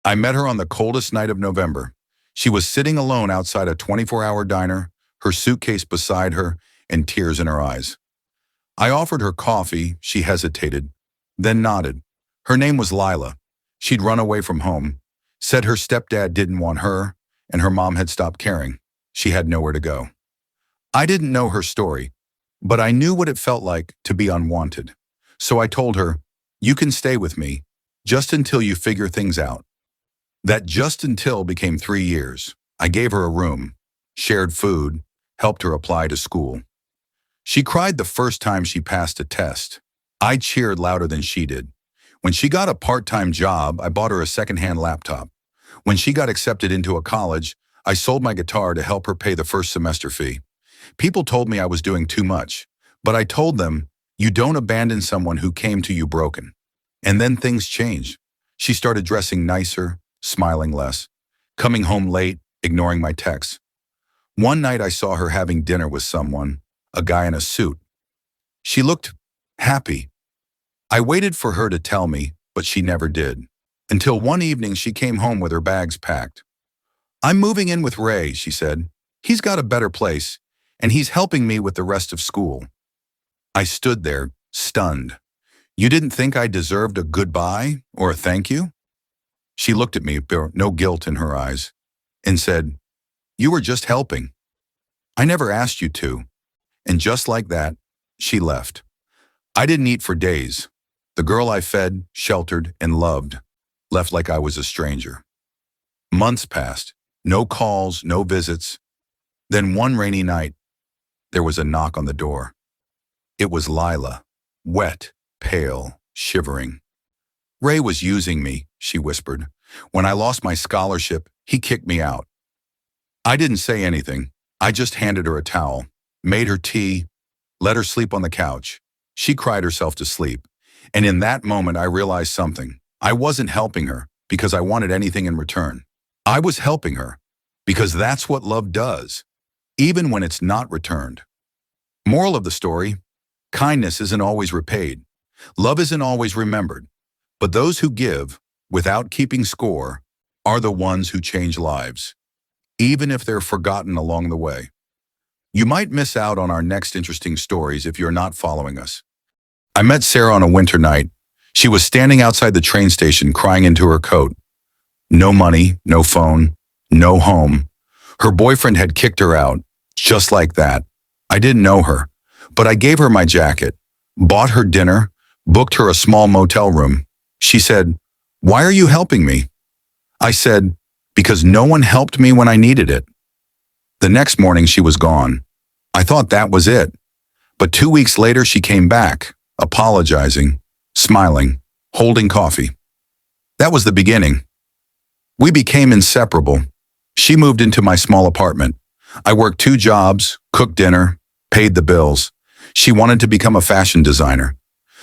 I met her on the coldest night of November. She was sitting alone outside a 24-hour diner, her suitcase beside her, and tears in her eyes. I offered her coffee. She hesitated, then nodded. Her name was Lila. She'd run away from home, said her stepdad didn't want her, and her mom had stopped caring. She had nowhere to go. I didn't know her story, but I knew what it felt like to be unwanted. So I told her, "You can stay with me, just until you figure things out." That just until became 3 years. I gave her a room, shared food, helped her apply to school. She cried the first time she passed a test. I cheered louder than she did. When she got a part-time job, I bought her a second-hand laptop. When she got accepted into a college, I sold my guitar to help her pay the first semester fee. People told me I was doing too much, but I told them, "You don't abandon someone who came to you broken." And then things changed. She started dressing nicer, smiling less, coming home late, ignoring my texts. One night I saw her having dinner with someone, a guy in a suit. She looked happy. I waited for her to tell me, but she never did. Until one evening she came home with her bags packed. "I'm moving in with Ray," she said. "He's got a better place, and he's helping me with the rest of school." I stood there, stunned. "You didn't think I deserved a goodbye or a thank you?" She looked at me, no guilt in her eyes, and said, "You were just helping. I never asked you to." And just like that, she left. I didn't eat for days. The girl I fed, sheltered, and loved left like I was a stranger. Months passed. No calls, no visits. Then one rainy night, there was a knock on the door. It was Lila, wet, pale, shivering. "Ray was using me," she whispered. "When I lost my scholarship, he kicked me out." I didn't say anything. I just handed her a towel, made her tea, let her sleep on the couch. She cried herself to sleep. And in that moment, I realized something. I wasn't helping her because I wanted anything in return. I was helping her because that's what love does, even when it's not returned. Moral of the story: kindness isn't always repaid. Love isn't always remembered. But those who give, without keeping score, are the ones who change lives, even if they're forgotten along the way. You might miss out on our next interesting stories if you're not following us. I met Sarah on a winter night. She was standing outside the train station crying into her coat. No money, no phone, no home. Her boyfriend had kicked her out, just like that. I didn't know her, but I gave her my jacket, bought her dinner, booked her a small motel room. She said, "Why are you helping me?" I said, "Because no one helped me when I needed it." The next morning she was gone. I thought that was it. But 2 weeks later she came back, apologizing, smiling, holding coffee. That was the beginning. We became inseparable. She moved into my small apartment. I worked 2 jobs, cooked dinner, paid the bills. She wanted to become a fashion designer.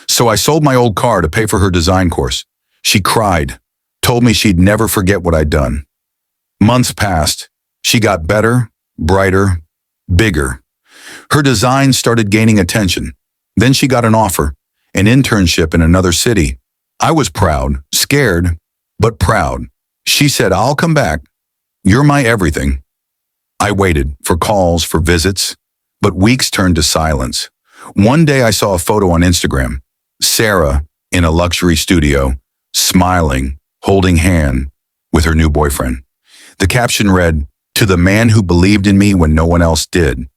So I sold my old car to pay for her design course. She cried, told me she'd never forget what I'd done. Months passed. She got better, brighter, bigger. Her designs started gaining attention. Then she got an offer, an internship in another city. I was proud, scared, but proud. She said, "I'll come back. You're my everything." I waited for calls, for visits, but weeks turned to silence. One day I saw a photo on Instagram. Sarah in a luxury studio, smiling, holding hand with her new boyfriend. The caption read, "To the man who believed in me when no one else did."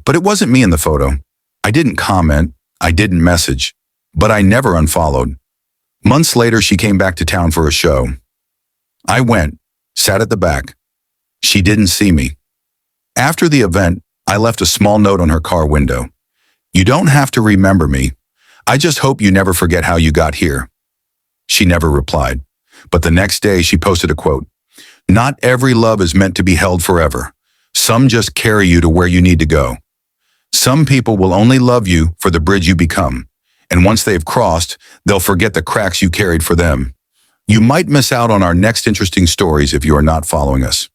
But it wasn't me in the photo. I didn't comment, I didn't message, but I never unfollowed. Months later, she came back to town for a show. I went, sat at the back. She didn't see me. After the event, I left a small note on her car window. "You don't have to remember me. I just hope you never forget how you got here." She never replied, but the next day she posted a quote. "Not every love is meant to be held forever. Some just carry you to where you need to go. Some people will only love you for the bridge you become, and once they've crossed, they'll forget the cracks you carried for them." You might miss out on our next interesting stories if you are not following us.